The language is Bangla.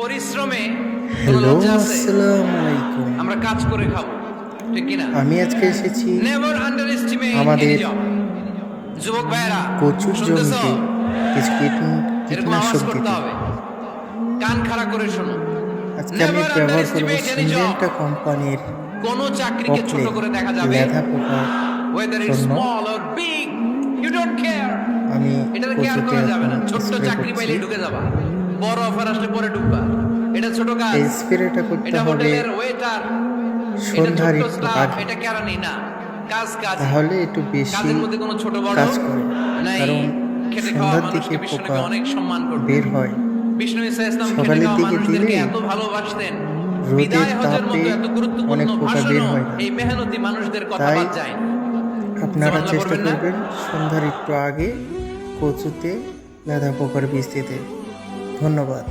পরিশ্রমে কোনো হ্যালো, লজ্জা আছে? আসসালামু আলাইকুম। আমরা কাজ করে খাবো, ঠিক কিনা? আমি আজকে এসেছি নেভার আন্ডারএস্টিমেট আমাদের এনি জব। যুবক ভাইরা, কচুর শুনতেছো? জমিতে কিছু এরকম আওয়াজ কীটনাশক করতে দিতে। হবে, কান খাড়া করে শোনো। আজকে আমি নেভার ব্যবহার করব আন্ডারএস্টিমেট এনি জব। সিনজেন্টা কোম্পানির কোনো চাকরিকে পকলে ছোট করে দেখা যাবে, লেদা পোকার whether it's জন্য small or big, you don't care. আমি এটাতে কেয়ার কচুতে করা যাবে না। এখন ছোট্ট স্প্রে চাকরি করছি। পাইলে ঢুকে যাবা, বড় অফার আসলে পরে ঢুকবা। এটা ছোট কাজ। এই স্প্রেটা করতে এটা হবে হোটেলের ওয়েটার, এটা সন্ধ্যার ছোট্ট একটু স্টাফ, আগে, এটা কেরানি না। কাজ কাজ, তাহলে একটু বেশি কাজের মধ্যে কোনো ছোট বড় কাজ করে। নাই। কারণ খেটে খাওয়া সন্ধ্যার মানুষকে দিকে বিষ্ণুনবী পোকা অনেক সম্মান করতেন। বের হয়। বিষ্ণু ঈসা ইসলাম খেটে সকালের খাওয়া দিকে মানুষদেরকে দিলে এত ভালোবাসতেন। রোদের বিদায় হজের মতো তাপে এত গুরুত্বপূর্ণ অনেক পোকা বের ভাষণও হয় না। এই মেহনতি মানুষদের কথা তাই বাদ যায় না। আপনারা সুবহানাল্লাহ চেষ্টা পড়বেন না? করবেন সন্ধ্যার একটু আগে কচুতে লেদা পোকার বীজ দিতে। ধন্যবাদ।